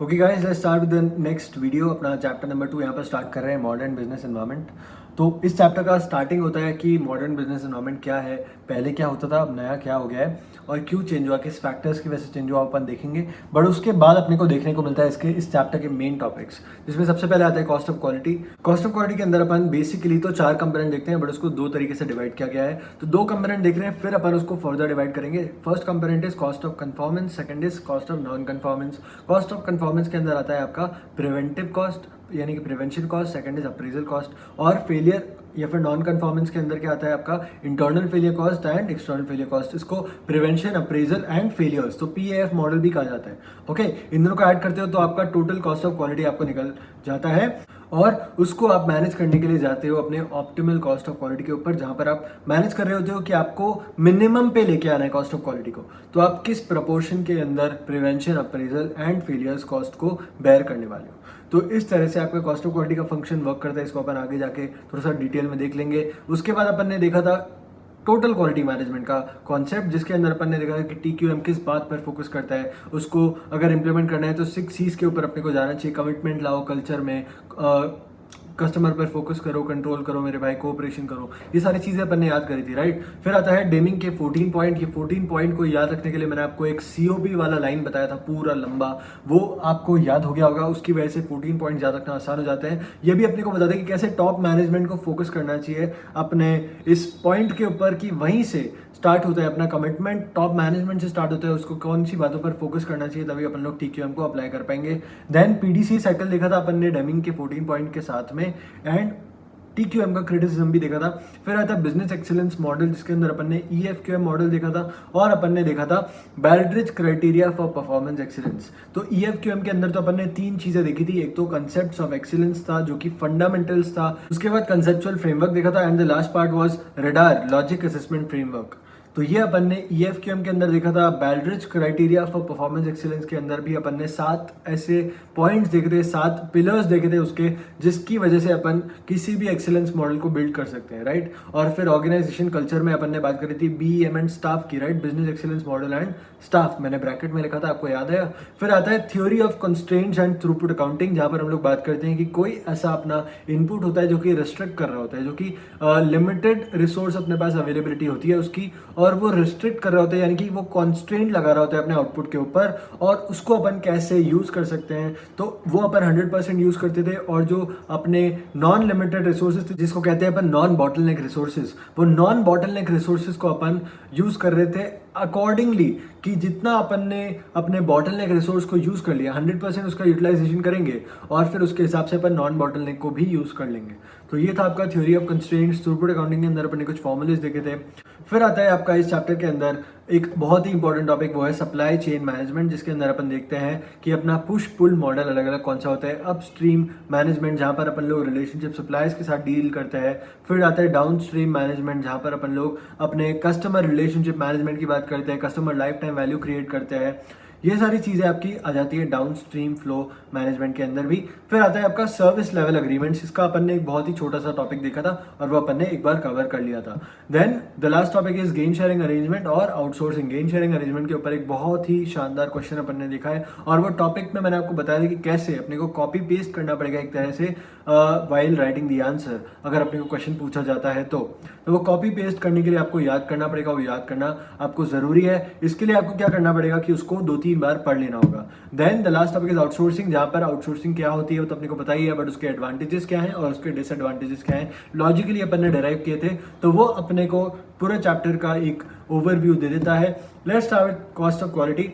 Okay guys, let's start with the next video. अपना chapter number 2 यहाँ पर start कर रहे हैं, मॉडर्न बिजनेस एनवायरनमेंट। तो इस चैप्टर का स्टार्टिंग होता है कि मॉडर्न बिजनेस एनवायरनमेंट क्या है, पहले क्या होता था, अब नया क्या हो गया है और क्यों चेंज हुआ, किस फैक्टर्स की वजह से चेंज हुआ अपन देखेंगे। बट उसके बाद अपने को देखने को मिलता है इस चैप्टर के मेन टॉपिक्स, जिसमें सबसे पहले आता है cost of quality. Cost of quality के अंदर अपन बेसिकली तो 4 कंपोनेंट देखते हैं, बट उसको 2 तरीके से डिवाइड किया गया है। तो 2 कंपोनेंट देख रहे हैं, फिर अपन उसको फर्दर डिवाइड करेंगे। First component is cost of conformance, second is cost of non conformance. Cost of conformance के अंदर आता है आपका प्रिवेंटिव कॉस्ट यानी कि prevention cost, second is appraisal cost. और फेलियर या फिर नॉन कन्फॉर्मेंस के अंदर क्या आता है आपका internal failure cost and external failure cost. इसको प्रिवेंशन, अप्रेजल एंड फेलियर्स, तो PAF मॉडल भी कहा जाता है। ओके, इन दोनों को ऐड करते हो तो आपका टोटल कॉस्ट ऑफ क्वालिटी आपको निकल जाता है और उसको आप मैनेज करने के लिए जाते हो अपने ऑप्टिमल कॉस्ट ऑफ क्वालिटी के ऊपर, जहां पर आप मैनेज कर रहे होते हो कि आपको मिनिमम पे लेके आना है कॉस्ट ऑफ क्वालिटी को। तो आप किस प्रपोर्शन के अंदर prevention, appraisal and failures cost को बेयर करने वाले हो। तो इस तरह से आपका कॉस्ट ऑफ क्वालिटी का फंक्शन वर्क करता है। इसको अपन आगे जाके थोड़ा सा डिटेल में देख लेंगे। उसके बाद अपन ने देखा था टोटल क्वालिटी मैनेजमेंट का कॉन्सेप्ट, जिसके अंदर अपन ने देखा कि TQM किस बात पर फोकस करता है। उसको अगर इंप्लीमेंट करना है तो 6 C's के ऊपर अपने को जाना चाहिए। कमिटमेंट लाओ कल्चर में, कस्टमर पर फोकस करो, कंट्रोल करो मेरे भाई, कोऑपरेशन करो, ये सारी चीज़ें अपन ने याद करी थी, राइट। फिर आता है डेमिंग के 14 पॉइंट। ये 14 पॉइंट को याद रखने के लिए मैंने आपको एक COP वाला लाइन बताया था पूरा लंबा, वो आपको याद हो गया होगा। उसकी वजह से 14 पॉइंट याद रखना आसान हो जाते हैं। ये भी अपने को बताते हैं कि कैसे टॉप मैनेजमेंट को फोकस करना चाहिए अपने इस पॉइंट के ऊपर, कि वहीं से स्टार्ट होता है अपना कमिटमेंट, टॉप मैनेजमेंट से स्टार्ट होता है। उसको कौन सी बातों पर फोकस करना चाहिए, तभी अपन लोग TQM को अप्लाई कर पाएंगे। देन PDC साइकिल देखा था अपन ने डेमिंग के 14 पॉइंट के साथ में, एंड TQM का क्रिटिसिज्म भी देखा था। फिर आता है बिजनेस एक्सीलेंस मॉडल, जिसके अंदर अपन ने EFQM मॉडल देखा था और अपन ने देखा था बैल्ड्रिज क्राइटेरिया फॉर परफॉर्मेंस एक्सीलेंस। तो EFQM के अंदर तो अपन ने 3 चीजें देखी थी। एक तो कंसेप्ट्स ऑफ एक्सीलेंस था जो कि फंडामेंटल्स था, उसके बाद कंसेप्चुअल फ्रेमवर्क देखा था, and the last part was radar logic assessment framework. तो ये अपन ने EFQM के अंदर देखा था। बैल्ड्रिज क्राइटेरिया फॉर परफॉर्मेंस एक्सीलेंस के अंदर भी अपन ने 7 ऐसे पॉइंट्स देखे थे, 7 पिलर्स देखे थे उसके, जिसकी वजह से अपन किसी भी एक्सीलेंस मॉडल को बिल्ड कर सकते हैं, राइट। और फिर ऑर्गेनाइजेशन कल्चर में अपन ने बात करी थी BEM एंड स्टाफ की, right, business excellence model and staff, मैंने ब्रैकेट में लिखा था, आपको याद है। फिर आता है theory of constraints and throughput accounting, जहां पर हम लोग बात करते हैं कि कोई ऐसा अपना इनपुट होता है जो कि रिस्ट्रिक्ट कर रहा होता है, जो कि लिमिटेड रिसोर्स अपने पास अवेलेबिलिटी होती है उसकी, और वो रिस्ट्रिक्ट कर रहा होता है, यानी कि वो कॉन्स्ट्रेंट लगा रहा होता है अपने आउटपुट के ऊपर, और उसको अपन कैसे यूज कर सकते हैं। तो वो अपन 100% यूज करते थे, और जो अपने नॉन लिमिटेड रिसोर्सेज थे, जिसको कहते हैं अपन नॉन बॉटलनेक रिसोर्सेज, वो नॉन बॉटलनेक रिसोर्सेज को अपन यूज कर रहे थे अकॉर्डिंगली, कि जितना अपन ने अपने बॉटलनेक रिसोर्स को यूज कर लिया 100% उसका यूटिलाइजेशन करेंगे, और फिर उसके हिसाब से अपन नॉन बॉटलनेक को भी यूज कर लेंगे। तो ये था आपका theory of constraints. Throughput accounting के अंदर अपन ने कुछ फॉर्मूलेज देखे थे। फिर आता है आपका इस चैप्टर के अंदर एक बहुत ही इंपॉर्टेंट टॉपिक, वो है सप्लाई चेन मैनेजमेंट, जिसके अंदर अपन देखते हैं कि अपना पुश पुल मॉडल अलग अलग कौन सा होता है। अपस्ट्रीम मैनेजमेंट, जहां पर अपन लोग रिलेशनशिप सप्लायर्स के साथ डील करते हैं। फिर आता है डाउन स्ट्रीम मैनेजमेंट, जहां पर अपन लोग अपने कस्टमर रिलेशनशिप मैनेजमेंट की बात करते हैं, customer life time value create करते हैं। ये सारी चीज़ें आपकी आ जाती है डाउन स्ट्रीम फ्लो मैनेजमेंट के अंदर भी। फिर आता है आपका सर्विस लेवल अग्रीमेंट्स, इसका अपन ने एक बहुत ही छोटा सा टॉपिक देखा था और वो अपन ने एक बार कवर कर लिया था। Then the last topic is gain sharing arrangement और आउटसोर्सिंग। गेन शेयरिंग अरेंजमेंट के ऊपर एक बहुत ही शानदार क्वेश्चन अपन ने देखा है, और वो टॉपिक में मैंने आपको बताया था कि कैसे अपने को कॉपी पेस्ट करना पड़ेगा एक तरह से वाइल राइटिंग द आंसर, अगर अपने को क्वेश्चन पूछा जाता है तो वो कॉपी पेस्ट करने के लिए आपको याद करना पड़ेगा। वो याद करना आपको जरूरी है। इसके लिए आपको क्या करना पड़ेगा कि उसको 2-3 बार पढ़ लेना होगा। Then the last topic is outsourcing, जहां पर आउटसोर्सिंग क्या होती है वो तो अपने को पता ही है, बट उसके एडवांटेजेस क्या हैं और उसके डिसएडवांटेजेस क्या हैं, लॉजिकली अपन ने डेराइव किए थे, तो वो अपने को पूरे चैप्टर का एक ओवरव्यू दे देता है। Let's start with cost of quality.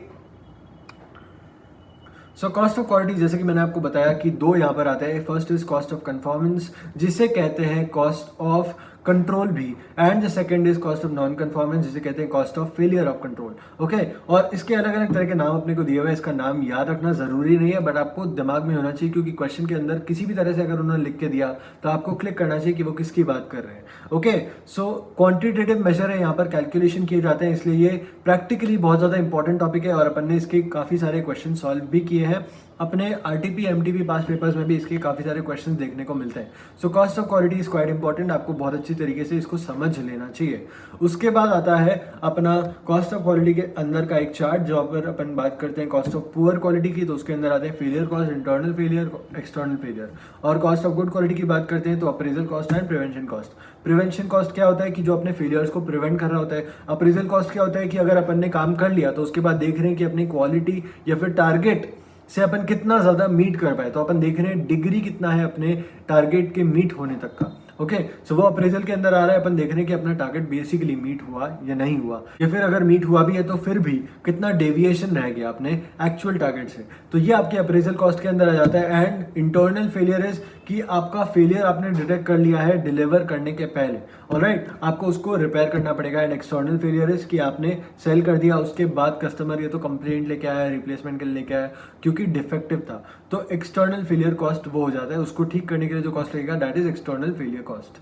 So cost of quality, जैसे कि मैंने आपको बताया कि 2 यहाँ पर आते हैं। First is cost of conformance, जिसे कहते हैं कॉस्ट ऑफ कंट्रोल भी, and the second is cost of non conformance, जिसे कहते हैं cost of failure of control. Okay, और इसके अलग अलग तरह के नाम अपने को दिए हुए हैं। इसका नाम याद रखना जरूरी नहीं है, बट आपको दिमाग में होना चाहिए, क्योंकि क्वेश्चन के अंदर किसी भी तरह से अगर उन्होंने लिख के दिया तो आपको क्लिक करना चाहिए कि वो किसकी बात कर रहे हैं। ओके, सो क्वांटिटेटिव मेजर है, यहाँ पर कैलकुलेशन किए जाते हैं, इसलिए ये प्रैक्टिकली बहुत ज्यादा इंपॉर्टेंट टॉपिक है और अपन ने इसके काफी सारे क्वेश्चन सॉल्व भी किए हैं। अपने आरटीपी एमटीपी पास पेपर्स में भी इसके काफ़ी सारे क्वेश्चन देखने को मिलते हैं। So cost of quality is quite important, आपको बहुत अच्छी तरीके से इसको समझ लेना चाहिए। उसके बाद आता है अपना कॉस्ट ऑफ क्वालिटी के अंदर का एक चार्ट, जहाँ पर अपन बात करते हैं कॉस्ट ऑफ पुअर क्वालिटी की, तो उसके अंदर आते हैं failure cost, internal failure, external failure. और कॉस्ट ऑफ गुड क्वालिटी की बात करते हैं तो appraisal cost and prevention cost. Prevention cost क्या होता है कि जो अपने फेलियर्स को प्रिवेंट कर रहा होता है। अप्रेजल कॉस्ट क्या होता है कि अगर अपन ने काम कर लिया तो उसके बाद देख रहे हैं कि अपनी क्वालिटी या फिर टारगेट से अपन कितना ज़्यादा मीट कर पाए, तो अपन देख रहे हैं डिग्री कितना है अपने टारगेट के मीट होने तक का। ओके, सो वो अप्रेजल के अंदर आ रहा है, अपन देख रहे हैं कि अपना टारगेट बेसिकली मीट हुआ या नहीं हुआ, या फिर अगर मीट हुआ भी है तो फिर भी कितना डेविएशन रह गया अपने एक्चुअल टारगेट से। तो ये आपके अप्रेजल कॉस्ट के अंदर आ जाता है। एंड इंटरनल फेलियर इज कि आपका फेलियर आपने डिटेक्ट कर लिया है डिलीवर करने के पहले, ऑलराइट, आपको उसको रिपेयर करना पड़ेगा। एंड एक्सटर्नल फेलियर इज कि आपने सेल कर दिया, उसके बाद कस्टमर ये तो कंप्लेंट लेके आया, रिप्लेसमेंट के लिए लेके आया क्योंकि डिफेक्टिव था, तो एक्सटर्नल फेलियर कॉस्ट वो हो जाता है। उसको ठीक करने के लिए जो कॉस्ट लगेगा that is external failure cost.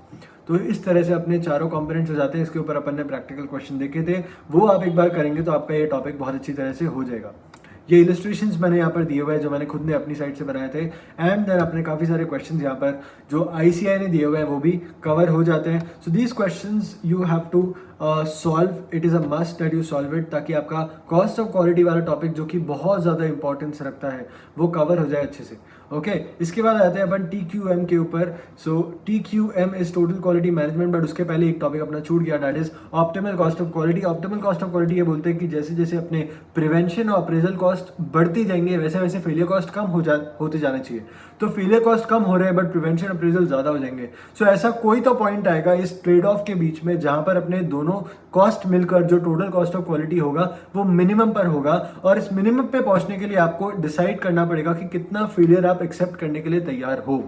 तो इस तरह से अपने चारों कंपोनेंट्स हो जाते हैं। इसके ऊपर अपन ने प्रैक्टिकल क्वेश्चन देखे थे, वो आप एक बार करेंगे तो आपका ये टॉपिक बहुत अच्छी तरह से हो जाएगा। ये इलस्ट्रेशंस मैंने यहाँ पर दिए हुए हैं जो मैंने खुद ने अपनी साइड से बनाए थे। एंड देन अपने काफ़ी सारे क्वेश्चंस यहाँ पर जो ICAI ने दिए हुए हैं वो भी कवर हो जाते हैं। So these questions you have to solve, it is a must that you solve it, ताकि आपका कॉस्ट ऑफ क्वालिटी वाला टॉपिक जो कि बहुत ज़्यादा इंपॉर्टेंस रखता है वो कवर हो जाए अच्छे से। ओके, इसके बाद आते हैं अपन TQM के ऊपर। सो TQM is total quality management, but उसके पहले एक टॉपिक अपना छूट गया, that is optimal cost of quality. Optimal cost of quality ये बोलते हैं कि जैसे जैसे अपने प्रिवेंशन और अप्रेजल कॉस्ट बढ़ती जाएंगे वैसे वैसे फेलियर कॉस्ट कम होते जाने चाहिए। तो फेलियर कॉस्ट कम हो रहे हैं बट प्रिवेंशन अप्रेजल ज़्यादा हो जाएंगे। सो ऐसा कोई तो पॉइंट आएगा इस ट्रेड ऑफ के बीच में जहाँ पर अपने दोनों कॉस्ट मिलकर जो टोटल कॉस्ट ऑफ क्वालिटी होगा वो मिनिमम पर होगा। और इस मिनिमम पे पहुंचने के लिए आपको डिसाइड करना पड़ेगा कि कितना फेलियर आप एक्सेप्ट करने के लिए तैयार हो।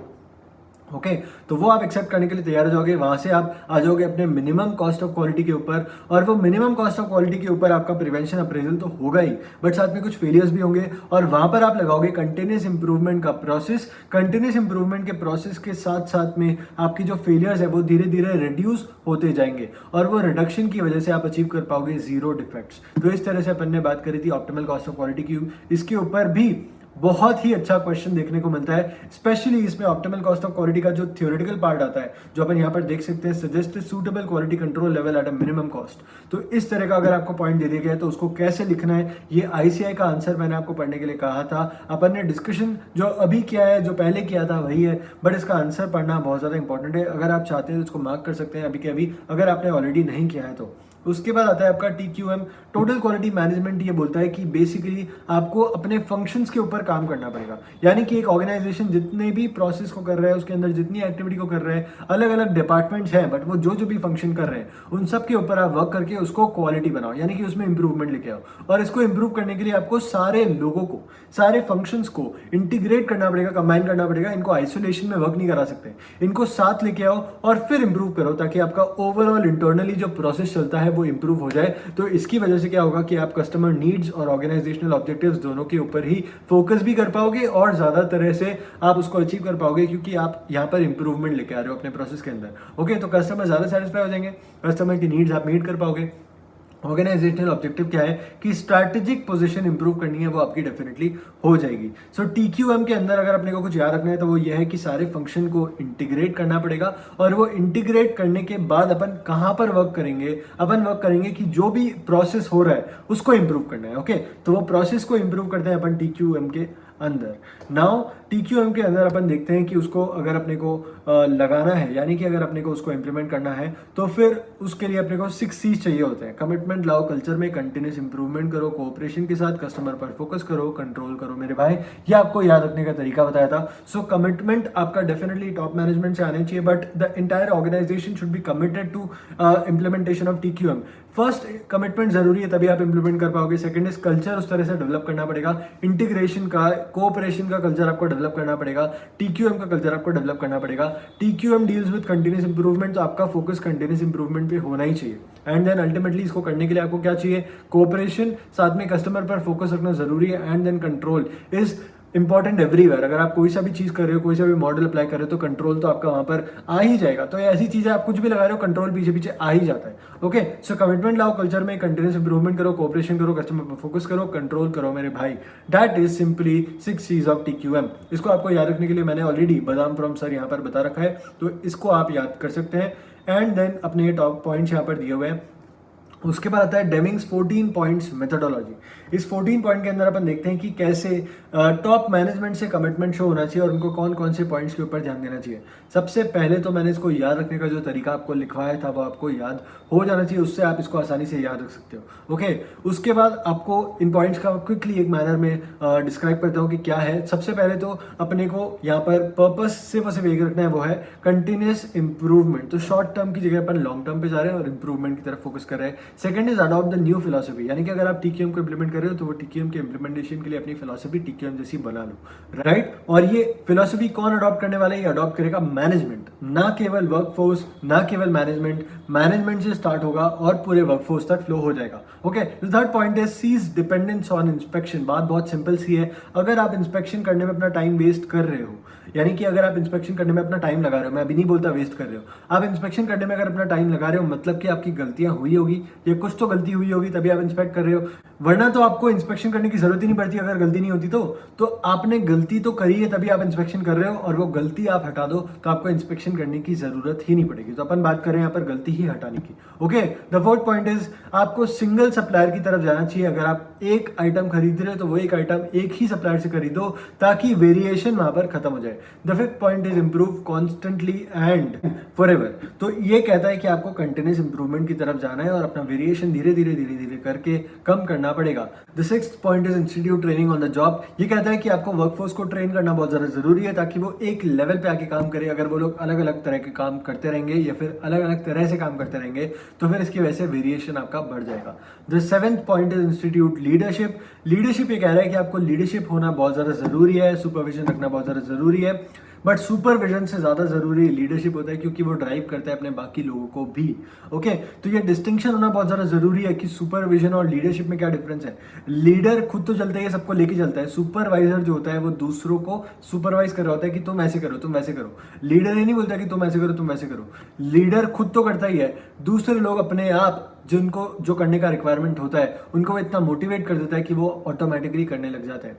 ओके, तो वो आप एक्सेप्ट करने के लिए तैयार हो जाओगे, वहां से आप आ जाओगे अपने मिनिमम कॉस्ट ऑफ क्वालिटी के ऊपर। और वो मिनिमम कॉस्ट ऑफ क्वालिटी के ऊपर आपका प्रिवेंशन अप्रेजल तो होगा ही, बट साथ में कुछ फेलियर्स भी होंगे। और वहां पर आप लगाओगे कंटिन्यूस इंप्रूवमेंट का प्रोसेस। कंटिन्यूस इंप्रूवमेंट के प्रोसेस के साथ साथ में आपकी जो फेलियर्स है वो धीरे धीरे रिड्यूस होते जाएंगे, और वो रिडक्शन की वजह से आप अचीव कर पाओगे जीरो डिफेक्ट्स। तो इस तरह से अपन ने बात करी थी ऑप्टिमल कॉस्ट ऑफ क्वालिटी की। इसके ऊपर भी बहुत ही अच्छा क्वेश्चन देखने को मिलता है, स्पेशली इसमें ऑप्टिमल कॉस्ट ऑफ क्वालिटी का जो थ्योरेटिकल पार्ट आता है, जो अपन यहाँ पर देख सकते हैं, suggest suitable quality control level at a minimum cost. तो इस तरह का अगर आपको पॉइंट दे दिया गया है तो उसको कैसे लिखना है, ये ICAI का आंसर मैंने आपको पढ़ने के लिए कहा था। अपन ने डिस्कशन जो अभी किया है, जो पहले किया था वही है, बट इसका आंसर पढ़ना बहुत ज़्यादा इंपॉर्टेंट है। अगर आप चाहते हैं तो इसको मार्क कर सकते हैं अभी के अभी, अगर आपने ऑलरेडी नहीं किया है तो। उसके बाद आता है आपका TQM, टोटल क्वालिटी मैनेजमेंट। ये बोलता है कि बेसिकली आपको अपने फंक्शंस के ऊपर काम करना पड़ेगा, यानी कि एक ऑर्गेनाइजेशन जितने भी प्रोसेस को कर रहा है, उसके अंदर जितनी एक्टिविटी को कर रहे हैं, अलग अलग डिपार्टमेंट्स हैं, बट वो जो जो भी फंक्शन कर रहे हैं उन सब के ऊपर आप वर्क करके उसको क्वालिटी बनाओ, यानी कि उसमें इंप्रूवमेंट लेके आओ। और इसको इंप्रूव करने के लिए आपको सारे लोगों को, सारे फंक्शंस को इंटीग्रेट करना पड़ेगा, कंबाइन करना पड़ेगा। इनको आइसोलेशन में वर्क नहीं करा सकते, इनको साथ लेके आओ और फिर इंप्रूव करो, ताकि आपका ओवरऑल इंटरनली जो प्रोसेस चलता है वो इंप्रूव हो जाए। तो इसकी वजह से क्या होगा कि आप कस्टमर नीड्स और ऑर्गेनाइजेशनल ऑब्जेक्टिव्स दोनों के ऊपर ही फोकस भी कर पाओगे और ज्यादा तरह से आप उसको अचीव कर पाओगे, क्योंकि आप यहाँ पर इंप्रूवमेंट लेके आ रहे हो अपने प्रोसेस के अंदर। ओके, तो कस्टमर ज्यादा सेटिस्फाई हो जाएंगे, कस्टमर की नीड्स आप मीट कर पाओगे। ऑर्गेनाइजेशनल ऑब्जेक्टिव क्या है कि स्ट्रैटेजिक पोजीशन इंप्रूव करनी है, वो आपकी डेफिनेटली हो जाएगी। सो TQM के अंदर अगर अपने को कुछ याद रखना है तो वो ये है कि सारे फंक्शन को इंटीग्रेट करना पड़ेगा, और वो इंटीग्रेट करने के बाद अपन कहाँ पर वर्क करेंगे, अपन वर्क करेंगे कि जो भी प्रोसेस हो रहा है उसको इंप्रूव करना है। ओके, तो वो प्रोसेस को इंप्रूव करते हैं अपन TQM के अंदर। नाउ TQM के अंदर अपन देखते हैं कि उसको अगर अपने को लगाना है, यानी कि अगर अपने को उसको इंप्लीमेंट करना है, तो फिर उसके लिए अपने को 6 C's चाहिए होते हैं। कमिटमेंट लाओ कल्चर में, कंटिन्यूस इंप्रूवमेंट करो कोऑपरेशन के साथ, कस्टमर पर फोकस करो, कंट्रोल करो। मेरे भाई, ये आपको याद रखने का तरीका बताया था। सो कमिटमेंट आपका डेफिनेटली टॉप मैनेजमेंट से आने चाहिए, but the entire organization should be committed to implementation of TQM। First commitment जरूरी है, तभी आप इंप्लीमेंट कर पाओगे। सेकंड इज कल्चर उस तरह से डेवलप करना पड़ेगा, इंटीग्रेशन का, कोऑपरेशन का कल्चर आपको डेवलप करना पड़ेगा, TQM का कल्चर आपको डेवलप करना पड़ेगा। TQM deals with continuous improvement, तो आपका फोकस कंटिन्यूस इंप्रूवमेंट पे होना ही चाहिए। एंड देन अल्टीमेटली इसको करने के लिए आपको क्या चाहिए, कोऑपरेशन, साथ में कस्टमर पर फोकस रखना जरूरी है। And then control is important everywhere. अगर आप कोई सा भी चीज़ कर रहे हो, कोई सा भी मॉडल अप्लाई कर रहे हो, तो कंट्रोल तो आपका वहाँ पर आ ही जाएगा। तो ये ऐसी चीज़ें आप कुछ भी लगा रहे हो, कंट्रोल पीछे पीछे आ ही जाता है। ओके, सो कमिटमेंट लाओ कल्चर में, कंटिन्यूस इंप्रूवमेंट करो, कोऑपरेशन करो, कस्टमर पर फोकस करो, कंट्रोल करो मेरे भाई। That is simply 6 C's of TQM। इसको आपको याद रखने के लिए मैंने ऑलरेडी बादाम फ्रॉम सर यहाँ पर बता रखा है, तो इसको आप याद कर सकते हैं। एंड देन अपने ये टॉप पॉइंट्स यहाँ पर दिए हुए हैं। उसके बाद आता है डेमिंग्स 14 पॉइंट्स मेथोडोलॉजी। इस 14 पॉइंट के अंदर अपन देखते हैं कि कैसे टॉप मैनेजमेंट से कमिटमेंट शो होना चाहिए और उनको कौन कौन से पॉइंट्स के ऊपर ध्यान देना चाहिए। सबसे पहले तो मैंने इसको याद रखने का जो तरीका आपको लिखवाया था वो आपको याद हो जाना चाहिए, उससे आप इसको आसानी से याद रख सकते हो। ओके, उसके बाद आपको इन पॉइंट्स का क्विकली एक मैनर में डिस्क्राइब करता हूँ कि क्या है। सबसे पहले तो अपने को यहाँ पर पर्पस सिर्फ और सिर्फ एक रखना है, वो है कंटिन्यूस इंप्रूवमेंट। तो शॉर्ट टर्म की जगह अपन लॉन्ग टर्म पे जा रहे हैं और इंप्रूवमेंट की तरफ फोकस कर रहे हैं। Second is adopt the new philosophy, यानी कि अगर आप TQM को इंप्लीमेंट कर रहे हो तो वो TQM के इंप्लीमेंटेशन के लिए अपनी फिलोसफी TQM जैसी बना लो, राइट। और ये फिलोसफी कौन अडॉप्ट करने वाला है? ये अडॉप्ट करेगा मैनेजमेंट, ना केवल वर्कफोर्स, ना केवल मैनेजमेंट। मैनेजमेंट से स्टार्ट होगा और पूरे वर्कफोर्स तक फ्लो हो जाएगा। ओके, थर्ड पॉइंट है सीज डिपेंडेंस ऑन इंस्पेक्शन। बात बहुत सिंपल सी है, अगर आप इंस्पेक्शन करने में अपना टाइम वेस्ट कर रहे हो, यानी कि अगर आप इंस्पेक्शन करने में अपना टाइम लगा रहे हो, मैं अभी नहीं बोलता वेस्ट कर रहे हो, आप इंस्पेक्शन करने में अगर अपना टाइम लगा रहे हो, मतलब कि आपकी गलतियां हुई होगी या कुछ तो गलती हुई होगी तभी आप इंस्पेक्ट कर रहे हो, वरना तो आपको इंस्पेक्शन करने की जरूरत ही नहीं पड़ती। अगर गलती नहीं होती तो आपने गलती तो करी है तभी आप इंस्पेक्शन कर रहे हो, और वो गलती आप हटा दो तो आपको इंस्पेक्शन करने की जरूरत ही नहीं पड़ेगी। तो अपन बात करें यहाँ पर गलती ही हटाने की। Okay, the fourth point is आपको सिंगल सप्लायर की तरफ जाना चाहिए। अगर आप एक आइटम खरीद रहे हो तो वो एक आइटम एक ही सप्लायर से खरीदो ताकि वेरिएशन वहां पर खत्म हो जाए। The fifth point is improve constantly and forever. तो ये कहता है कि आपको कंटिन्यूस इंप्रूवमेंट की तरफ जाना है और अपना वेरिएशन धीरे धीरे करके कम करना पड़ेगा। The sixth point is institute training on the job. ये कहता है कि आपको वर्कफोर्स को ट्रेन करना बहुत ज्यादा जरूरी है ताकि वो एक लेवल पे आके काम करे। अगर वो लोग अलग अलग तरह के काम करते रहेंगे या फिर अलग अलग तरह से काम करते रहेंगे तो फिर इसकी वजह से वेरिएशन आपका बढ़ जाएगा। The seventh point is institute leadership. Leadership ये कह रहा है कि आपको लीडरशिप होना बहुत ज्यादा जरूरी है, सुपरविजन रखना बहुत ज्यादा जरूरी है, बट सुपरविजन से ज्यादा जरूरी लीडरशिप होता है क्योंकि वो ड्राइव करता है अपने बाकी लोगों को भी। ओके, तो ये डिस्टिंक्शन होना बहुत ज्यादा जरूरी है कि सुपरविजन और लीडरशिप में क्या डिफरेंस है। लीडर खुद तो चलता है, सबको लेके चलता है। सुपरवाइजर जो होता है वो दूसरों को सुपरवाइज कर रहा होता है कि तुम ऐसे करो, तुम वैसे करो। लीडर ये नहीं बोलता कि तुम ऐसे करो, तुम वैसे करो। लीडर खुद तो करता ही है, दूसरे लोग अपने आप जिनको जो करने का रिक्वायरमेंट होता है उनको वो इतना मोटिवेट कर देता है कि वो ऑटोमेटिकली करने लग जाते हैं।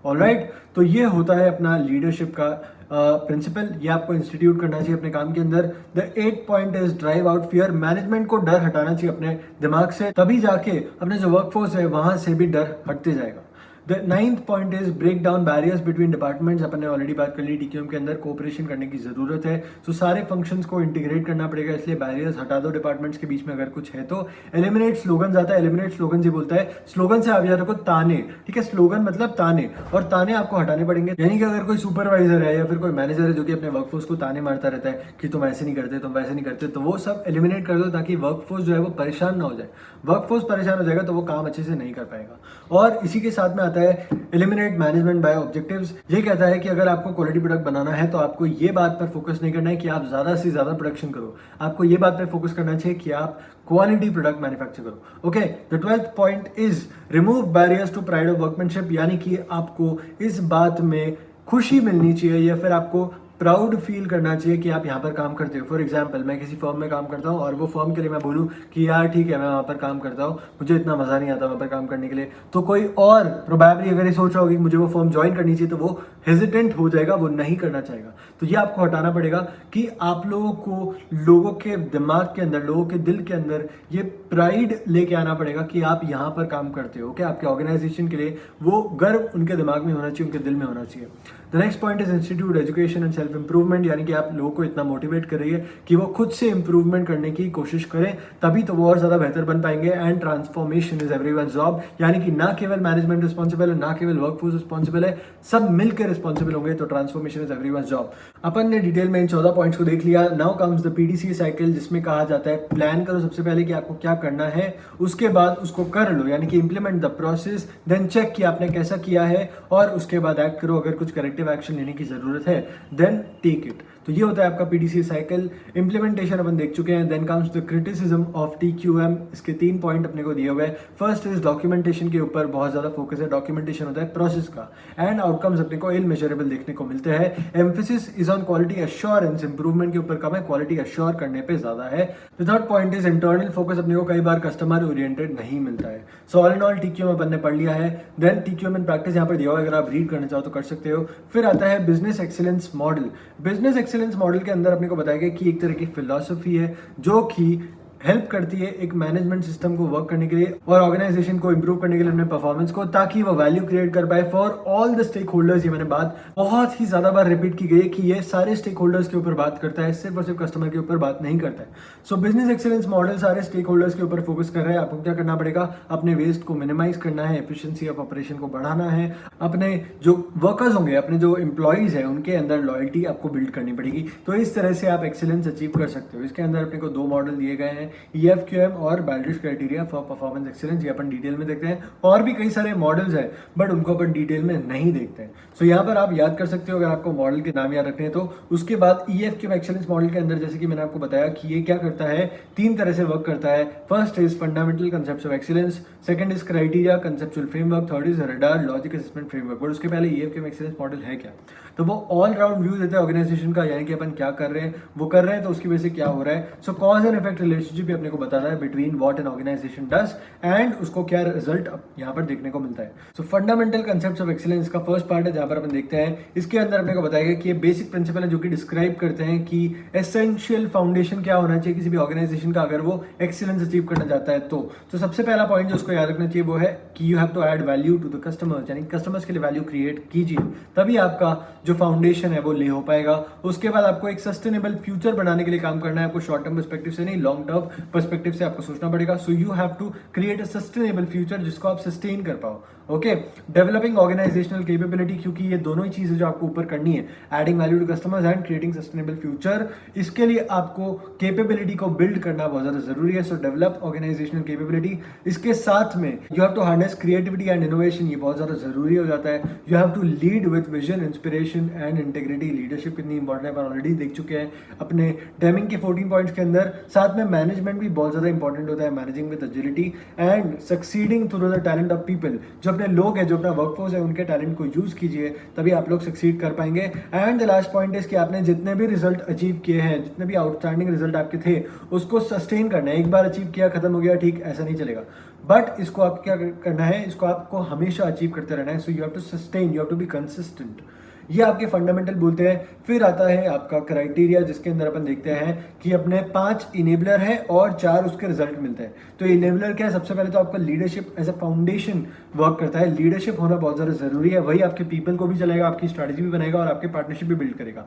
ऑलराइट, तो ये होता है अपना लीडरशिप का प्रिंसिपल। ये आपको इंस्टीट्यूट करना चाहिए अपने काम के अंदर। The 8th point is drive out fear. Management को डर हटाना चाहिए अपने दिमाग से, तभी जाके अपने जो वर्कफोर्स है वहां से भी डर हटते जाएगा। The 9th point is break down barriers between departments. अपन ने ऑलरेडी बात कर ली, TQM के अंदर कोऑपरेशन करने की जरूरत है, तो सारे फंक्शंस को इंटीग्रेट करना पड़ेगा, इसलिए बैरियर्स हटा दो डिपार्टमेंट्स के बीच में अगर कुछ है तो। एलिमिनेट स्लोगन आता है, एलिमिनेट स्लोगन जी बोलता है, स्लोगन से आप याद रखो ताने, ठीक है। स्लोगन मतलब ताने, और ताने आपको हटाने पड़ेंगे। यानी कि अगर कोई सुपरवाइजर है या फिर कोई मैनेजर है जो कि अपने वर्कफोर्स को ताने मारता रहता है कि तुम ऐसे नहीं करते, तुम वैसे नहीं करते, तो वो सब एलिमिनेट कर दो ताकि वर्कफोर्स जो है वो परेशान ना हो जाए। वर्कफोर्स परेशान हो जाएगा तो वो काम अच्छे से नहीं कर पाएगा। और इसी के साथ में आता है एलिमिनेट मैनेजमेंट बाय ऑब्जेक्टिव्स। ये कहता है कि अगर आपको क्वालिटी प्रोडक्ट बनाना है तो आपको ये बात पर फोकस नहीं करना है कि आप ज्यादा से ज्यादा प्रोडक्शन करो, आपको ये बात पर फोकस करना चाहिए कि आप क्वालिटी प्रोडक्ट मैन्युफैक्चर करो। Okay, the 12th point is remove barriers to pride of workmanship. यानी कि आपको इस बात में खुशी मिलनी चाहिए या फिर आपको प्राउड फील करना चाहिए कि आप यहाँ पर काम करते हो। फॉर एग्जाम्पल, मैं किसी फर्म में काम करता हूँ और वो फर्म के लिए मैं बोलूँ कि यार ठीक है मैं वहाँ पर काम करता हूँ, मुझे इतना मज़ा नहीं आता वहाँ पर काम करने के लिए, तो कोई और प्रोबेबली अगर ये सोच रहा होगी कि मुझे वो फर्म ज्वाइन करनी चाहिए तो वो हेजिटेंट हो जाएगा, वो नहीं करना चाहेगा। तो ये आपको हटाना पड़ेगा कि आप लोगों को लोगों के दिमाग के अंदर, लोगों के दिल के अंदर ये प्राइड लेके आना पड़ेगा कि आप यहाँ पर काम करते हो। ओके, आपके ऑर्गेनाइजेशन के लिए वो गर्व उनके दिमाग में होना चाहिए, उनके दिल में होना चाहिए। The next point is institute education and self improvement. यानी कि आप लोगों को इतना मोटिवेट कर रही है कि वो खुद से इंप्रूवमेंट करने की कोशिश करें, तभी तो वो और ज्यादा बेहतर बन पाएंगे। And transformation is everyone's job. यानी कि ना केवल मैनेजमेंट रिस्पॉन्सिबल है, ना केवल वर्कफोर्स रिस्पॉन्सिबल है, सब मिलकर रिस्पॉन्सिबल होंगे, तो ट्रांसफॉर्मेशन इज एवरीवनस जॉब। अपन ने डिटेल में इन 14 पॉइंट्स को देख लिया। Now comes the PDCA cycle, जिसमें कहा जाता है प्लान करो सबसे पहले कि आपको क्या करना है, उसके बाद उसको कर लो, यानी कि implement the process, then check कि आपने कैसा किया है, और उसके बाद एक्ट करो। अगर कुछ करेक्टिव एक्शन लेने की जरूरत है देन टेक इट। तो ये होता है आपका PDCA साइकिल। इम्प्लीमेंटेशन अपन देख चुके हैं। Then comes the criticism of TQM। इसके 3 पॉइंट अपने को दिए हुए हैं। फर्स्ट इज डॉक्यूमेंटेशन के ऊपर बहुत ज़्यादा फोकस है। डॉक्यूमेंटेशन होता है प्रोसेस का, एंड आउटकम्स अपने को इनमेजरेबल देखने को मिलते हैं। Emphasis is on quality assurance, improvement के ऊपर कम है, क्वालिटी एश्योर करने पे ज़्यादा है। The third point is internal focus, अपने को कई बार कस्टमर ओरिएंटेड नहीं मिलता है। So all in all TQM अपन ने पढ़ लिया है। देन TQM इन प्रैक्टिस यहाँ पर दिया हुआ है, अगर आप रीड करना चाहो तो कर सकते हो। फिर आता है business excellence model. Business excellence model के अंदर अपने को बताया गया कि एक तरह की फिलॉसफी है जो कि हेल्प करती है एक मैनेजमेंट सिस्टम को वर्क करने के लिए और ऑर्गेनाइजेशन को इंप्रूव करने के लिए अपने परफॉर्मेंस को, ताकि वो वैल्यू क्रिएट कर पाए for all the stakeholders. ये मैंने बात बहुत ही ज्यादा बार रिपीट की गई है कि ये सारे स्टेक होल्डर्स के ऊपर बात करता है, सिर्फ और सिर्फ कस्टमर के ऊपर बात नहीं करता है। सो बिजनेस एक्सीलेंस मॉडल सारे स्टेक होल्डर्स के ऊपर फोकस कर रहे हैं। आपको क्या करना पड़ेगा, अपने वेस्ट को मिनिमाइज करना है, एफिशिएंसी ऑफ ऑपरेशन को बढ़ाना है, अपने जो वर्कर्स होंगे, अपने जो एम्प्लॉइज है उनके अंदर लॉयल्टी आपको बिल्ड करनी पड़ेगी। तो इस तरह से आप एक्सीलेंस अचीव कर सकते हो। इसके अंदर अपने को 2 मॉडल दिए गए हैं, EFQM और बैल्ड्रिज क्राइटेरिया फॉर परफॉर्मेंस एक्सीलेंस। ये अपन डिटेल में देखते हैं। और भी कई सारे मॉडल्स हैं बट उनको अपन डिटेल में नहीं देखते हैं। सो यहाँ पर आप याद कर सकते हो अगर आपको मॉडल के नाम याद रखने हैं तो। उसके बाद EFQM एक्सीलेंस मॉडल के अंदर जैसे कि मैंने आपको बताया कि ये क्या करता है, 3 तरह से वर्क करता है। First is fundamental concepts of excellence, second is criteria conceptual framework, third is radar logic assessment framework. But उसके पहले EFQM एक्सीलेंस मॉडल है क्या, तो वो ऑल राउंड व्यू देता है ऑर्गेनाइजेशन का, यानी कि अपन क्या कर रहे हैं, वो कर रहे हैं तो उसकी वजह से क्या हो रहा है। So cause and effect relationship भी अपने को बताता है between what an organization does and उसको क्या रिजल्ट यहाँ पर देखने को मिलता है। So fundamental concepts of excellence का फर्स्ट पार्ट है जहाँ पर अपन देखते हैं। इसके अंदर अपने को बताया गया कि ये बेसिक प्रिंसिपल है जो कि डिस्क्राइब करते हैं कि एसेंशियल फाउंडेशन क्या होना चाहिए किसी भी ऑर्गेनाइजेशन का अगर वो एक्सीलेंस अचीव करना चाहता है तो सबसे पहला पॉइंट जो उसको याद रखना चाहिए वो है कि you have to add value to the customers, यानी कस्टमर्स के लिए वैल्यू क्रिएट कीजिए, तभी आपका जो फाउंडेशन है वो ले हो पाएगा। उसके बाद आपको एक सस्टेनेबल फ्यूचर बनाने के लिए काम करना है। आपको शॉर्ट टर्म पर्सपेक्टिव से नहीं, लॉन्ग टर्म पर्सपेक्टिव से आपको सोचना पड़ेगा। So you have to create a sustainable future जिसको आप सस्टेन कर पाओ। ओके, डेवलपिंग ऑर्गेनाइजेशनल कैपेबिलिटी, क्योंकि ये दोनों ही चीजें जो आपको ऊपर करनी है, adding value to customers and creating sustainable future, इसके लिए आपको कैपेबिलिटी को बिल्ड करना बहुत ज्यादा जरूरी है। So develop organizational capability. इसके साथ में you have to harness creativity and innovation, ये बहुत ज्यादा जरूरी हो जाता है। You have to lead with vision, inspiration and integrity. Leadership कितनी इंपॉर्टेंट है ऑलरेडी देख चुके हैं अपने डेमिंग के 14 पॉइंट्स के अंदर। साथ में मैनेजमेंट भी बहुत ज्यादा इंपॉर्टेंट होता है, managing with agility and succeeding through the talent of people. जो अपने लोग हैं, जो अपना वर्कफोर्स है, उनके टैलेंट को यूज कीजिए, तभी आप लोग सक्सीड कर पाएंगे। And the last point is कि आपने जितने भी रिजल्ट अचीव किए हैं, जितने भी आउटस्टैंडिंग रिजल्ट आपके थे, उसको सस्टेन करना है। एक बार अचीव किया खत्म हो गया, ठीक, ऐसा नहीं चलेगा। बट इसको आप क्या करना है, इसको आपको हमेशा अचीव करते रहना है। So you have to sustain, you have to be consistent. ये आपके फंडामेंटल बोलते हैं। फिर आता है आपका क्राइटेरिया, जिसके अंदर अपन देखते हैं कि अपने 5 इनेबलर है और 4 उसके रिजल्ट मिलते हैं। तो इनेबलर क्या है, सबसे पहले तो आपका leadership as a foundation work करता है। लीडरशिप होना बहुत ज़्यादा जरूरी है, वही आपके पीपल को भी चलाएगा, आपकी स्ट्रैटेजी भी बनाएगा और आपके पार्टनरशिप भी बिल्ड करेगा।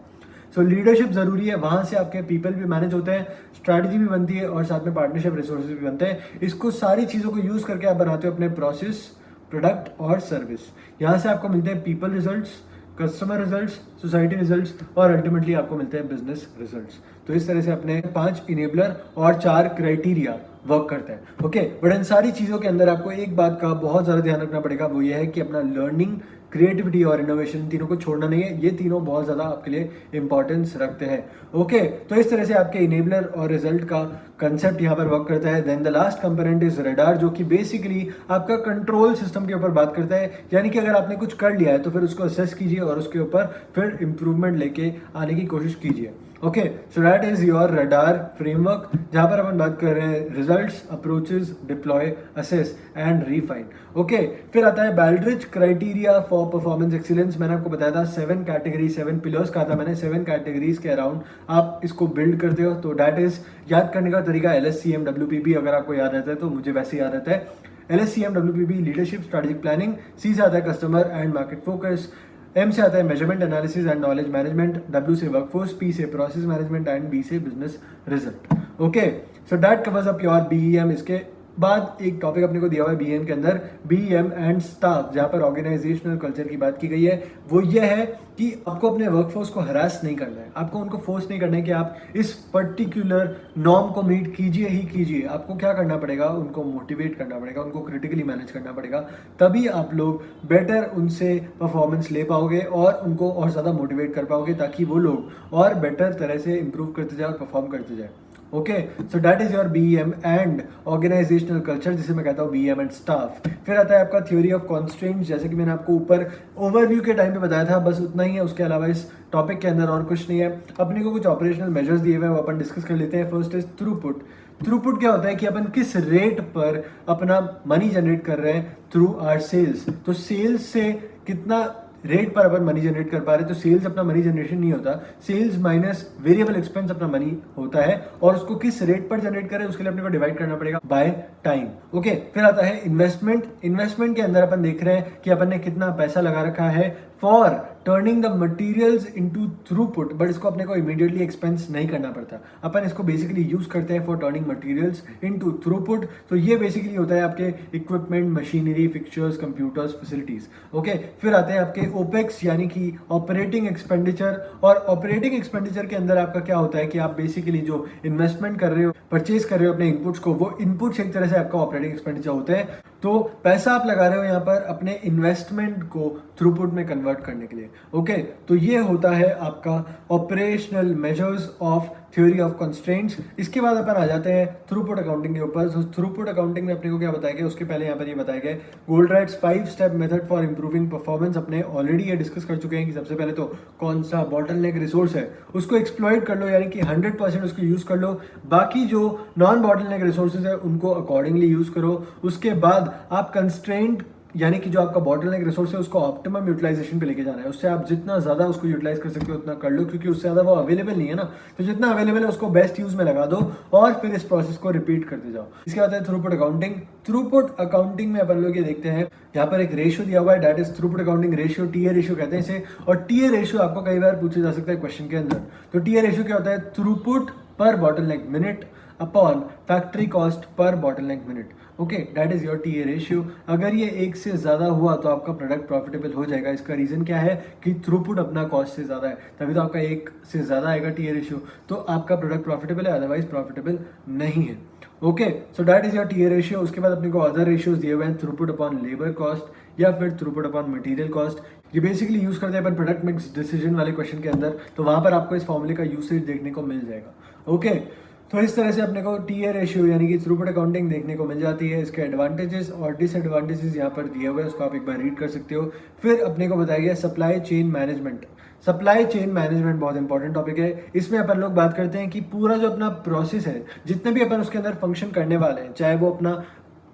सो लीडरशिप जरूरी है, वहां से आपके पीपल भी मैनेज होते हैं, स्ट्रैटेजी भी बनती है और साथ में पार्टनरशिप रिसोर्सेज भी बनते हैं। इसको सारी चीज़ों को यूज करके आप बनाते हो अपने प्रोसेस, प्रोडक्ट और सर्विस। यहाँ से आपको मिलते हैं people results, customer results, society results और अल्टीमेटली आपको मिलते हैं बिजनेस रिजल्ट्स। तो इस तरह से अपने 5 इनेबलर और 4 क्राइटेरिया वर्क करते हैं। ओके, बट इन सारी चीज़ों के अंदर आपको एक बात का बहुत ज़्यादा ध्यान रखना पड़ेगा, वो ये है कि अपना लर्निंग, क्रिएटिविटी और इनोवेशन, तीनों को छोड़ना नहीं है। ये तीनों बहुत ज़्यादा आपके लिए इंपॉर्टेंस रखते हैं। ओके, तो इस तरह से आपके इनेबलर और रिजल्ट का कंसेप्ट यहाँ पर वर्क करता है। Then the last component is RADAR, जो कि बेसिकली आपका कंट्रोल सिस्टम के ऊपर बात करता है। यानी कि अगर आपने कुछ कर लिया है तो फिर उसको असेस कीजिए और उसके ऊपर फिर इंप्रूवमेंट लेके आने की कोशिश कीजिए। Okay, so that is your radar framework, जहाँ पर अपन बात कर रहे हैं results, approaches, deploy, assess and refine. Okay, फिर आता है बैल्ड्रिज क्राइटेरिया फॉर परफॉर्मेंस एक्सीलेंस। मैंने आपको बताया था 7 कैटेगरी, 7 पिलर्स कहा था मैंने, 7 कैटेगरीज के अराउंड आप इसको बिल्ड करते हो। तो दैट इज याद करने का तरीका LSCM WPP, अगर आपको याद रहता है तो मुझे वैसे याद रहता है। LSCM WPP leadership, strategic planning, C से आता है customer and market focus, M से आता है measurement, analysis and knowledge management, W से वर्कफोर्स, P से प्रोसेस मैनेजमेंट एंड B से business result. Okay, so that covers up your BEM। इसके बाद एक टॉपिक अपने को दिया हुआ है बीएम के अंदर, बीएम एंड स्टाफ, जहाँ पर ऑर्गेनाइजेशनल कल्चर की बात की गई है। वो ये है कि आपको अपने वर्कफोर्स को हरास नहीं करना है, आपको उनको फोर्स नहीं करना है कि आप इस पर्टिकुलर नॉर्म को मीट कीजिए ही कीजिए। आपको क्या करना पड़ेगा, उनको मोटिवेट करना पड़ेगा, उनको क्रिटिकली मैनेज करना पड़ेगा, तभी आप लोग बेटर उनसे परफॉर्मेंस ले पाओगे और उनको और ज़्यादा मोटिवेट कर पाओगे, ताकि वो लोग और बेटर तरह से इंप्रूव करते जाए और परफॉर्म करते जाए। Okay, so that is your BM and organizational culture, जिसे मैं कहता हूँ बीएम एंड स्टाफ। फिर आता है आपका थ्योरी ऑफ कॉन्स्ट्रेंट्स, जैसे कि मैंने आपको ऊपर ओवरव्यू के टाइम पे बताया था, बस उतना ही है, उसके अलावा इस टॉपिक के अंदर और कुछ नहीं है। अपने को कुछ ऑपरेशनल मेजर्स दिए हुए हैं, वो अपन डिस्कस कर लेते हैं। First is throughput. थ्रूपुट क्या होता है कि अपन किस रेट पर अपना मनी जनरेट कर रहे हैं थ्रू आवर सेल्स। तो सेल्स से कितना रेट पर अपन मनी जनरेट कर पा रहे हैं, तो सेल्स अपना मनी जनरेशन नहीं होता, सेल्स माइनस वेरिएबल एक्सपेंस अपना मनी होता है, और उसको किस रेट पर जनरेट करें उसके लिए अपने को डिवाइड करना पड़ेगा बाय टाइम। ओके, फिर आता है इन्वेस्टमेंट। इन्वेस्टमेंट के अंदर अपन देख रहे हैं कि अपन ने कितना पैसा लगा रखा है for turning the materials into throughput, but इसको अपने को इमीडिएटली एक्सपेंस नहीं करना पड़ता, अपन इसको बेसिकली यूज करते हैं for turning materials into throughput. तो ये बेसिकली होता है आपके equipment, machinery, fixtures, computers, facilities. Okay, फिर आते हैं आपके ओपेक्स यानी कि ऑपरेटिंग एक्सपेंडिचर। और ऑपरेटिंग एक्सपेंडिचर के अंदर आपका क्या होता है कि आप बेसिकली जो इन्वेस्टमेंट कर रहे हो, परचेज कर रहे हो अपने इनपुट्स को, वो इनपुट्स एक तरह से आपका ऑपरेटिंग एक्सपेंडिचर होते हैं। तो पैसा आप लगा रहे हो यहाँ पर अपने इन्वेस्टमेंट को थ्रूपुट में कन्वर्ट करने के लिए। ओके, तो ये होता है आपका operational measures of theory of constraints. इसके बाद अपन आ जाते हैं थ्रूपुट अकाउंटिंग के ऊपर। तो थ्रूपुट अकाउंटिंग में अपने को क्या बताया गया, उसके पहले यहाँ पर ये बताया गया गोल्डराइट्स 5 step method for improving performance. अपने ऑलरेडी ये डिस्कस कर चुके हैं कि सबसे पहले तो कौन सा बॉटलनेक रिसोर्स है उसको एक्सप्लॉइट कर लो, यानी कि 100% उसको यूज कर लो। बाकी जो नॉन बॉटलनेक रिसोर्सेज है उनको अकॉर्डिंगली यूज करो। उसके बाद आप कंस्ट्रेंट यानी कि जो आपका बॉटलनेक रिसोर्स है उसको ऑप्टिमम यूटिलाइजेशन पे लेके जाना है। उससे आप जितना ज़्यादा उसको यूटिलाइज कर सकते हो उतना कर लो, क्योंकि उससे ज़्यादा वो अवेलेबल नहीं है ना। तो जितना अवेलेबल है उसको बेस्ट यूज में लगा दो और फिर इस प्रोसेस को रिपीट करते जाओ। इसके बाद है थ्रूपुट अकाउंटिंग। थ्रूपुट अकाउंटिंग में अपन लोग ये देखते हैं, यहाँ पर एक रेशियो दिया हुआ है, that is throughput accounting ratio, TA ratio कहते हैं इसे। और टीए रेशियो आपको कई बार पूछा जा सकता है क्वेश्चन के अंदर। तो टीए रेशियो क्या होता है, थ्रूपुट पर bottleneck minute upon factory cost per bottleneck minute. Okay, that is your TA ratio. अगर ये एक से ज़्यादा हुआ तो आपका प्रोडक्ट प्रॉफिटेबल हो जाएगा। इसका रीज़न क्या है कि थ्रूपुट अपना कॉस्ट से ज़्यादा है, तभी तो आपका एक से ज़्यादा आएगा टीए रेशियो, तो आपका प्रोडक्ट प्रॉफिटेबल है, अदरवाइज प्रॉफिटेबल नहीं है। Okay, so that is your TA ratio. उसके बाद अपने को अदर रेशियोज दिए हुए हैं, थ्रूपुट अपॉन लेबर कॉस्ट या फिर थ्रूपुट अपॉन मटेरियल कॉस्ट। ये बेसिकली यूज करते हैं अपन प्रोडक्ट मिक्स डिसीजन वाले क्वेश्चन के अंदर, तो वहां पर आपको इस फॉर्मूले का यूसेज देखने को मिल जाएगा। ओके, तो इस तरह से अपने को टीए रेशियो यानी कि थ्रूपुट अकाउंटिंग देखने को मिल जाती है। इसके एडवांटेजेस और डिसएडवांटेजेस यहाँ पर दिए हुए हैं, उसको आप एक बार रीड कर सकते हो। फिर अपने को बताया गया supply chain management. Supply chain management बहुत इंपॉर्टेंट टॉपिक है। इसमें अपन लोग बात करते हैं कि पूरा जो अपना प्रोसेस है, जितने भी अपन उसके अंदर फंक्शन करने वाले हैं, चाहे वो अपना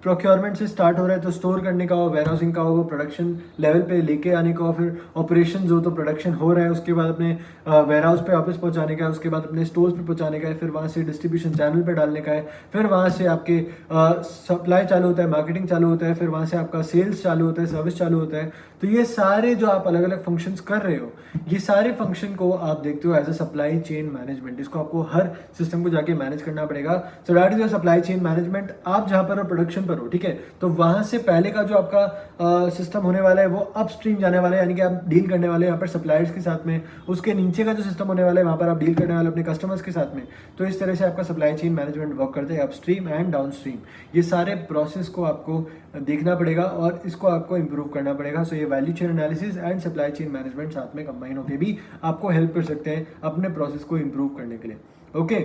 प्रोक्योरमेंट से स्टार्ट हो रहा है तो स्टोर करने का हो, वेयरहाउसिंग का हो, प्रोडक्शन लेवल पे लेके आने का हो, फिर ऑपरेशन हो तो प्रोडक्शन हो रहा है, उसके बाद अपने वेयरहाउस पे वापस पहुंचाने का है, उसके बाद अपने स्टोर्स पे पहुंचाने का है, फिर वहाँ से डिस्ट्रीब्यूशन चैनल पे डालने का है, फिर वहाँ से आपके सप्लाई चालू होता है, मार्केटिंग चालू होता है, फिर वहाँ से आपका सेल्स चालू होता है, सर्विस चालू होता है। तो ये सारे जो आप अलग अलग फंक्शंस कर रहे हो, ये सारे फंक्शन को आप देखते हो as a supply chain management. इसको आपको हर सिस्टम को जाके मैनेज करना पड़ेगा। So that is your supply chain management. आप जहाँ पर प्रोडक्शन पर हो, ठीक है, तो वहां से पहले का जो आपका सिस्टम होने वाला है वो अपस्ट्रीम जाने वाला है, यानी कि आप डील करने वाले हैं यहाँ पर सप्लायर्स के साथ में। उसके नीचे का जो सिस्टम होने वाला है वहाँ पर आप डील करने वाले अपने कस्टमर्स के साथ में। तो इस तरह से आपका सप्लाई चेन मैनेजमेंट वर्क करते हैं, अपस्ट्रीम एंड डाउनस्ट्रीम। ये सारे प्रोसेस को आपको देखना पड़ेगा और इसको आपको इंप्रूव करना पड़ेगा। सो ये value chain analysis and supply chain management साथ में कंबाइन होकर भी आपको हेल्प कर सकते हैं अपने प्रोसेस को इंप्रूव करने के लिए। ओके,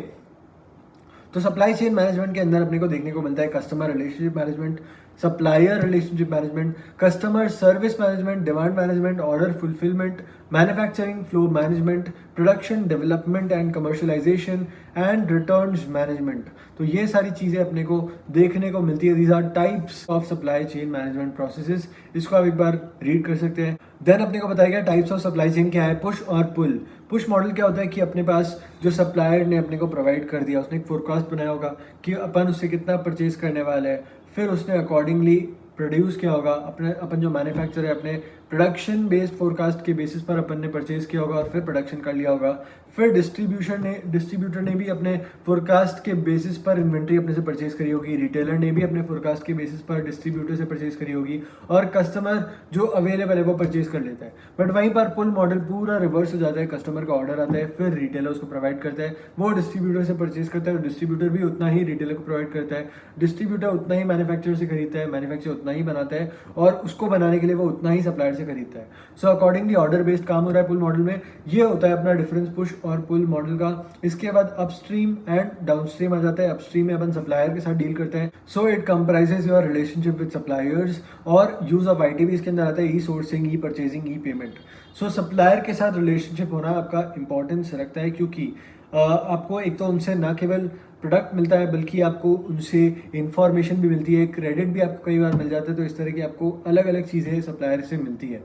तो सप्लाई चेन मैनेजमेंट के अंदर अपने को देखने को मिलता है customer relationship management, supplier relationship management, customer service management, demand management, order fulfilment, manufacturing flow management, production development and commercialisation and returns management. तो ये सारी चीज़ें अपने को देखने को मिलती है। These are types of supply chain management processes. इसको आप एक बार रीड कर सकते हैं। देन अपने को बताया गया टाइप्स ऑफ सप्लाई चेन क्या है, पुश और पुल। पुश मॉडल क्या होता है कि अपने पास जो सप्लायर ने अपने को प्रोवाइड कर दिया, उसने एक फोरकास्ट बनाया होगा कि अपन उससे कितना परचेज करने वाला है, फिर उसने अकॉर्डिंगली प्रोड्यूस किया होगा, अपने अपन जो मैन्युफैक्चरर है अपने प्रोडक्शन बेस्ड फोरकास्ट के बेसिस पर अपन ने परचेज किया होगा और फिर प्रोडक्शन कर लिया होगा। फिर डिस्ट्रीब्यूटर ने भी अपने फोरकास्ट के बेसिस पर इन्वेंट्री अपने से परचेज करी होगी, रिटेलर ने भी अपने फोरकास्ट के बेसिस पर डिस्ट्रीब्यूटर से परचेज करी होगी, और कस्टमर जो अवेलेबल है वो परचेज कर लेता है। बट वहीं पर पुल मॉडल पूरा रिवर्स हो जाता है, कस्टमर का ऑर्डर आता है, फिर रिटेलर उसको प्रोवाइड करता है, वो डिस्ट्रीब्यूटर से परचेज करता है, और डिस्ट्रीब्यूटर भी उतना ही रिटेलर को प्रोवाइड करता है, डिस्ट्रीब्यूटर उतना ही मैन्युफैक्चरर से खरीदता है, मैन्युफैक्चरर उतना ही बनाता है, और उसको बनाने के लिए वो उतना ही सप्लायर से खरीदता है। सो अकॉर्डिंगली ऑर्डर बेस्ड काम हो रहा है पुल मॉडल में। ये होता है अपना डिफरेंस पुश और पुल मॉडल का। इसके बाद अपस्ट्रीम एंड डाउनस्ट्रीम आ जाता है। अपस्ट्रीम में अपन सप्लायर के साथ डील करते हैं, so it comprises your relationship with suppliers, और यूज ऑफ आईटी भी इसके अंदर आता है, ई सोर्सिंग, ई परचेजिंग, ई पेमेंट। सो सप्लायर के साथ रिलेशनशिप होना आपका इंपॉर्टेंस रखता है, क्योंकि आपको एक तो उनसे ना केवल प्रोडक्ट मिलता है बल्कि आपको उनसे इंफॉर्मेशन भी मिलती है, क्रेडिट भी आपको कई बार मिल जाता है। तो इस तरह की आपको अलग अलग चीज़ें सप्लायर से मिलती है।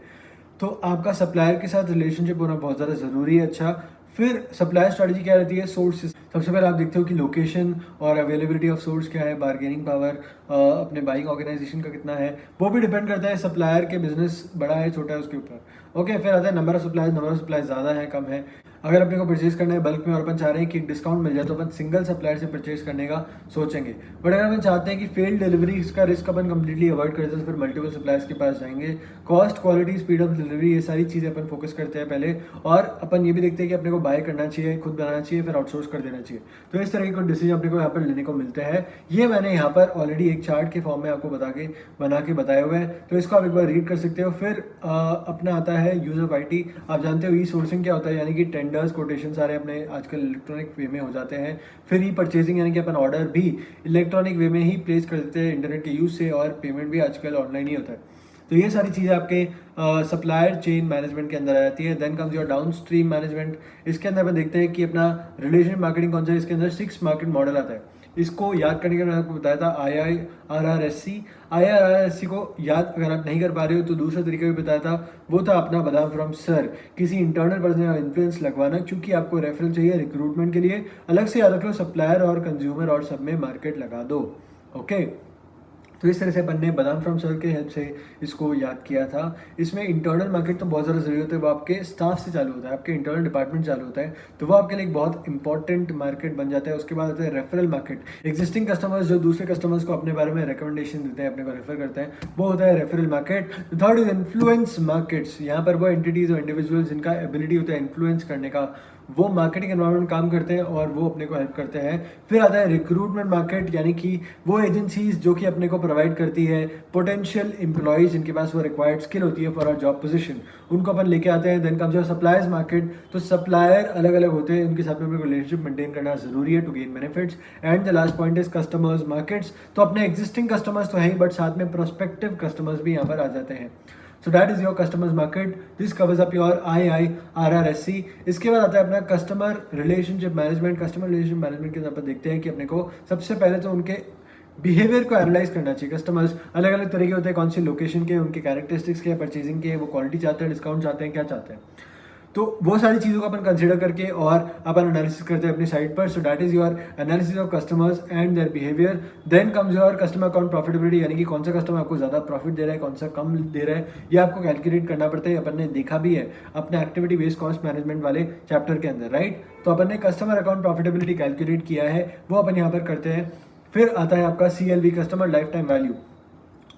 तो आपका सप्लायर के साथ रिलेशनशिप होना बहुत ज़्यादा ज़रूरी है। अच्छा, फिर सप्लायर स्ट्रैटेजी क्या रहती है? सोर्सेज। सबसे पहले आप देखते हो कि लोकेशन और अवेलेबिलिटी ऑफ सोर्स क्या है, बार्गेनिंग पावर अपने बाइंग ऑर्गेनाइजेशन का कितना है, वो भी डिपेंड करता है सप्लायर के बिजनेस बड़ा है छोटा है उसके ऊपर। ओके, फिर आता है नंबर ऑफ सप्लायर्स ज़्यादा है कम है। अगर अपने को परचेज करना है बल्क में और अपन चाह रहे हैं कि डिस्काउंट मिल जाए तो अपन सिंगल सप्लायर से परचेज करने का सोचेंगे। बट अगर अपन चाहते हैं कि फेल डिलीवरी का रिस्क अपन कंप्लीटली अवॉइड करते हैं तो फिर मल्टीपल सप्लायर्स के पास जाएंगे। Cost, quality, speed of delivery, ये सारी चीज़ें अपन फोकस करते हैं पहले, और अपन ये भी देखते हैं कि अपने को बाय करना चाहिए, खुद बनाना चाहिए, फिर आउटसोर्स कर देना चाहिए। तो इस तरह के कुछ डिसीजन अपने को यहाँ पर लेने को मिलते हैं। ये मैंने यहाँ पर ऑलरेडी एक चार्ट के फॉर्म में आपको बना के बताया हुआ है, तो इसको आप एक बार रीड कर सकते हो। फिर अपना आता है यूज ऑफ आईटी। आप जानते हो ई सोर्सिंग क्या होता है, यानी कि टेंडर्स, कोटेशन सारे अपने आजकल इलेक्ट्रॉनिक वे में हो जाते हैं। फिर ई परचेजिंग, यानी कि अपन ऑर्डर भी इलेक्ट्रॉनिक वे में ही प्लेस कर देते हैं इंटरनेट के यूज से, और पेमेंट भी आजकल ऑनलाइन ही होता है। तो ये सारी चीज़ें आपके सप्लायर चेन मैनेजमेंट के अंदर आ जाती है। Then comes your downstream management. इसके अंदर अपन देखते हैं कि अपना रिलेशन मार्केटिंग कौन सा है। इसके अंदर 6 मार्केट मॉडल आता है। इसको याद करने के मैंने आपको बताया था IIRRSC। IIRRSC को याद अगर आप नहीं कर पा रहे हो तो दूसरा तरीका भी बताया था, वो था अपना बादाम फ्रॉम सर, किसी इंटरनल पर्सन या इन्फ्लुएंस लगवाना, क्योंकि आपको रेफरल चाहिए रिक्रूटमेंट के लिए। अलग से याद रख लो, सप्लायर और कंज्यूमर और सब में मार्केट लगा दो। ओके, तो इस तरह से अपन ने बादाम फ्रॉम सर के हेल्प से इसको याद किया था। इसमें इंटरनल मार्केट तो बहुत ज़्यादा जरूरी होता है, वो आपके स्टाफ से चालू होता है, आपके इंटरनल डिपार्टमेंट चालू होता है, तो वो आपके लिए एक बहुत इंपॉर्टेंट मार्केट बन जाता है। उसके बाद आता है रेफरल मार्केट। एग्जिस्टिंग कस्टमर्स जो दूसरे कस्टमर्स को अपने बारे में रिकमेंडेशन देते हैं, अपने को रेफर करते हैं, वो होता है referral market. Third is influence markets. यहाँ पर वो एंटिटीज और इंडिविजुअल्स जिनका एबिलिटी होता है इन्फ्लुएंस करने का, वो मार्केटिंग एनवायरनमेंट काम करते हैं और वो अपने को हेल्प करते हैं। फिर आता है रिक्रूटमेंट मार्केट, यानी कि वो एजेंसीज जो कि अपने को प्रोवाइड करती है पोटेंशियल एम्प्लॉयज जिनके पास वो रिक्वायर्ड स्किल होती है फॉर अ जॉब पोजीशन, उनको अपन लेके आते हैं। Then comes your suppliers market. तो सप्लायर अलग अलग होते हैं, उनके साथ में अपने रिलेशनशिप मेंटेन करना जरूरी है to gain benefits. And the last point is customers markets. तो अपने एग्जिस्टिंग कस्टमर्स तो है ही, बट साथ में प्रोस्पेक्टिव कस्टमर्स भी यहाँ पर आ जाते हैं। सो that is your customers market. This covers up your IIRRSC। इसके बाद आता है अपना customer relationship management. Customer relationship management के अंदर पर देखते हैं कि अपने को सबसे पहले तो उनके बिहेवियर को एनालाइज करना चाहिए। कस्टमर्स अलग अलग तरह के होते हैं, कौन सी लोकेशन के, उनके कैरेक्टरिस्टिक्स के, परचेजिंग के, वो क्वालिटी चाहते हैं, डिस्काउंट चाहते हैं, क्या चाहते हैं। तो वो सारी चीज़ों को अपन कंसिडर करके और अपन एनालिसिस करते हैं अपनी साइट पर। So that is your analysis of customers and their behaviour. Then comes your customer account profitability, यानी कि कौन सा कस्टमर आपको ज़्यादा प्रॉफिट दे रहा है, कौन सा कम दे रहा है, ये आपको कैलकुलेट करना पड़ता है। अपन ने देखा भी है अपने एक्टिविटी बेस्ड कॉस्ट मैनेजमेंट वाले चैप्टर के अंदर, राइट। तो अपन ने कस्टमर अकाउंट प्रॉफिटेबिलिटी कैलकुलेट किया है, वो अपन यहाँ पर करते हैं। फिर आता है आपका CLV, customer life time value.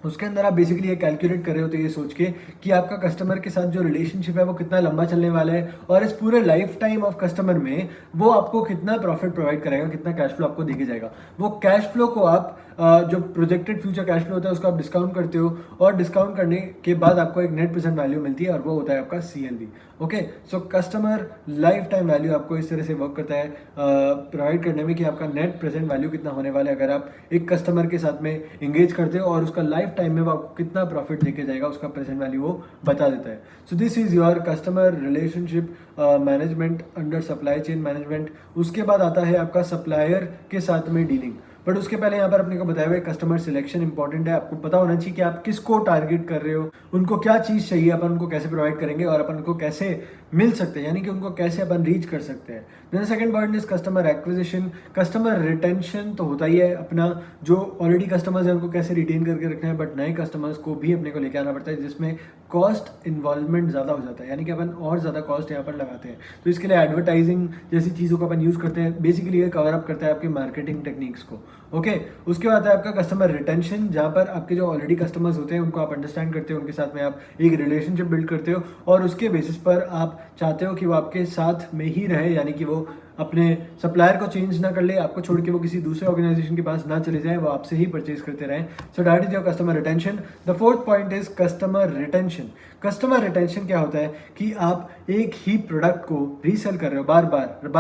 उसके अंदर आप बेसिकली ये कैलकुलेट कर रहे होते हैं ये सोच के कि आपका कस्टमर के साथ जो रिलेशनशिप है वो कितना लंबा चलने वाला है, और इस पूरे लाइफ टाइम ऑफ कस्टमर में वो आपको कितना प्रॉफिट प्रोवाइड करेगा, कितना कैश फ्लो आपको देके जाएगा। वो कैश फ्लो को आप जो प्रोजेक्टेड फ्यूचर कैश फ्लो होता है उसको आप डिस्काउंट करते हो, और डिस्काउंट करने के बाद आपको एक नेट प्रेजेंट वैल्यू मिलती है, और वो होता है आपका CLV। Okay, so customer life time value आपको इस तरह से वर्क करता है प्रोवाइड करने में कि आपका नेट प्रेजेंट वैल्यू कितना होने वाला है अगर आप एक कस्टमर के साथ में इंगेज करते हो, और उसका लाइफ टाइम में वो आपको कितना प्रॉफिट देके जाएगा, उसका प्रेजेंट वैल्यू वो बता देता है। So this is your customer relationship management under supply chain management. उसके बाद आता है आपका सप्लायर के साथ में डीलिंग। बट उसके पहले यहाँ पर अपने को बताया हुआ है कस्टमर सिलेक्शन इंपॉर्टेंट है। आपको पता होना चाहिए कि आप किसको टारगेट कर रहे हो, उनको क्या चीज़ चाहिए, अपन उनको कैसे प्रोवाइड करेंगे और अपन उनको कैसे मिल सकते हैं, यानी कि उनको कैसे अपन रीच कर सकते हैं। Then second point is customer acquisition. Customer retention तो होता ही है, अपना जो ऑलरेडी कस्टमर्स है उनको कैसे रिटेन करके रखना है, बट नए कस्टमर्स को भी अपने को लेके आना पड़ता है, जिसमें कॉस्ट इन्वॉल्वमेंट ज़्यादा हो जाता है, यानी कि अपन और ज़्यादा कॉस्ट यहाँ पर लगाते हैं। तो इसके लिए एडवर्टाइजिंग जैसी चीज़ों को अपन यूज़ करते हैं। बेसिकली ये कवर अप करता है आपके मार्केटिंग टेक्निक्स को। ओके, उसके बाद है आपका कस्टमर रिटेंशन, जहाँ पर आपके जो ऑलरेडी कस्टमर्स होते हैं उनको आप अंडरस्टैंड करते हो, उनके साथ में आप एक रिलेशनशिप बिल्ड करते हो और उसके बेसिस पर आप चाहते हो कि वो आपके साथ में ही रहे, यानी कि वो अपने सप्लायर को चेंज ना कर ले, आपको छोड़ के वो किसी दूसरे ऑर्गेनाइजेशन के पास ना चले जाए, वो आपसे ही परचेज करते रहें। सो that is your customer retention. The fourth point is customer retention. Customer retention क्या होता है कि आप एक ही प्रोडक्ट को रीसेल कर रहे हो, बार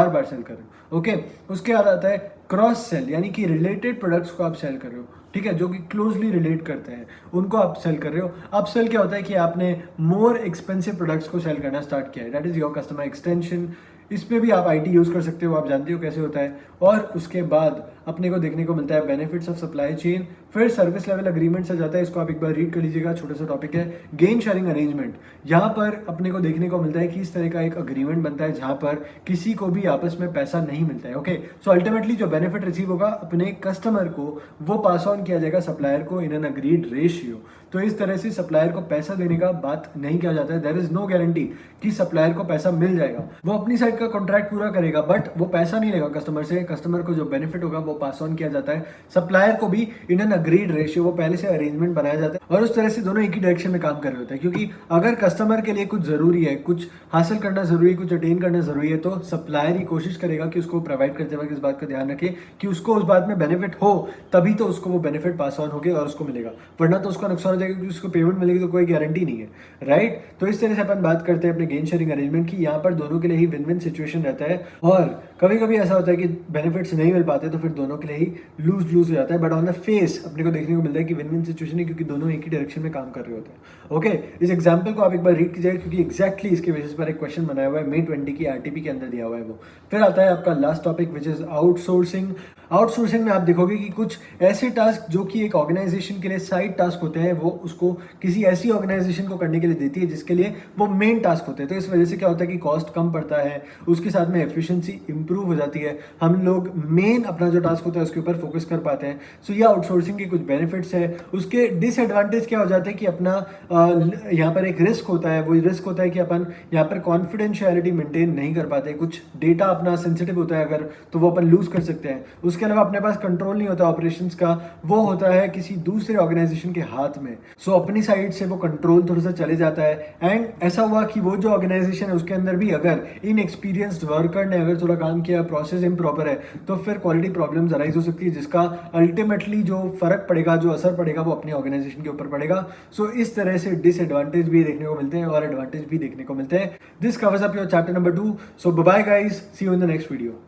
बार सेल कर रहे हो। ओके, उसके बाद आता है क्रॉस सेल, यानी कि रिलेटेड प्रोडक्ट्स को आप सेल कर रहे हो, ठीक है, जो कि क्लोजली रिलेट करते हैं उनको आप सेल कर रहे हो। अब सेल क्या होता है कि आपने मोर एक्सपेंसिव प्रोडक्ट्स को सेल करना स्टार्ट किया है, that is your customer extension. इसमें भी आप आईटी यूज़ कर सकते हो, आप जानते हो कैसे होता है। और उसके बाद अपने को देखने को मिलता है बेनिफिट्स ऑफ सप्लाई चेन, फिर सर्विस लेवल अग्रीमेंट से जाता है, इसको आप एक बार रीड कर लीजिएगा, छोटा सा टॉपिक है। गेन शेयरिंग अरेंजमेंट, यहाँ पर अपने को देखने को मिलता है कि इस तरह का एक अग्रीमेंट बनता है जहाँ पर किसी को भी आपस में पैसा नहीं मिलता है। ओके, सो अल्टीमेटली जो बेनिफिट रिसीव होगा अपने कस्टमर को, वो पास ऑन किया जाएगा सप्लायर को इन एन अग्रीड रेशियो। तो इस तरह से सप्लायर को पैसा देने का बात नहीं किया जाता है। देयर इज नो गारंटी कि सप्लायर को पैसा मिल जाएगा, वो अपनी साइड का कॉन्ट्रैक्ट पूरा करेगा, बट वो पैसा नहीं लेगा कस्टमर से। कस्टमर को जो बेनिफिट होगा वो पास ऑन किया जाता है सप्लायर को भी इन एन अग्रीड रेशियो, वो पहले से अरेंजमेंट बनाया जाता है और उस तरह से दोनों एक ही डायरेक्शन में काम कर रहे होते हैं। क्योंकि अगर कस्टमर के लिए कुछ जरूरी है, कुछ हासिल करना जरूरी है, कुछ अटेन करना जरूरी है, तो सप्लायर ही कोशिश करेगा कि उसको प्रोवाइड करते वक्त इस बात का ध्यान रखे कि उसको उस बात में बेनिफिट हो, तभी तो उसको वो बेनिफिट पास ऑन होगी और उसको मिलेगा, वरना तो उसको नुकसान हो जाएगा क्योंकि उसको पेमेंट मिलेगी तो कोई गारंटी नहीं है, राइट। तो इस तरह से अपन बात करते हैं अपने गेन शेयरिंग अरेंजमेंट की, यहाँ पर दोनों के लिए ही विन विन सिचुएशन रहता है। और कभी कभी ऐसा होता है कि बेनिफिट्स नहीं मिल पाते तो फिर दोनों के लिए ही लूज हो जाता है, बट ऑन द फेस अपने को देखने को मिलता है कि विन विन सिचुएशन है, क्योंकि दोनों एक ही डायरेक्शन में काम कर रहे होते हैं। ओके, इस एग्जांपल को आप एक बार रीड कीजिएगा, क्योंकि एग्जैक्टली इसके बेसिस पर एक क्वेश्चन बनाया हुआ है, May 20 की आरटीपी के अंदर दिया हुआ है वो। फिर आता है आपका last topic which is outsourcing. Outsourcing में आप देखोगे कि कुछ ऐसे टास्क जो कि एक ऑर्गेनाइजेशन के लिए साइड टास्क होते हैं, वो उसको किसी ऐसी ऑर्गेनाइजेशन को करने के लिए देती है जिसके लिए वो मेन टास्क होते हैं। तो इस वजह से क्या होता है कि कॉस्ट कम पड़ता है, उसके साथ में एफिशिएंसी इंप्रूव हो जाती है, हम लोग मेन अपना जो टास्क होता है उसके ऊपर फोकस कर पाते हैं। सो ये आउटसोर्सिंग के कुछ बेनिफिट्स है। उसके डिसएडवांटेज क्या हो जाते हैं कि अपना यहाँ पर एक रिस्क होता है, वो रिस्क होता है कि अपन यहाँ पर कॉन्फिडेंशियलिटी मेंटेन नहीं कर पाते, कुछ डेटा अपना सेंसिटिव होता है अगर, तो वो अपन लूज कर सकते हैं। उसके अलावा अपने पास कंट्रोल नहीं होता ऑपरेशंस का, वो होता है किसी दूसरे ऑर्गेनाइजेशन के हाथ में। सो अपनी साइड से वो कंट्रोल थोड़ा सा चले जाता है। एंड ऐसा हुआ कि वो जो ऑर्गेनाइजेशन है उसके अंदर भी अगर इनएक्सपीरियंस्ड वर्कर ने अगर थोड़ा काम किया, प्रोसेस इम्प्रॉपर है, तो फिर क्वालिटी प्रॉब्लम्स अराइज हो सकती है, जिसका अल्टीमेटली जो फर्क पड़ेगा, जो असर पड़ेगा, वो अपनी ऑर्गेनाइजेशन के ऊपर पड़ेगा। सो इस तरह से डिसएडवांटेज भी देखने को मिलते हैं और एडवांटेज भी देखने को मिलते हैं। This covers up your chapter number 2। So bye guys, see you in the next video.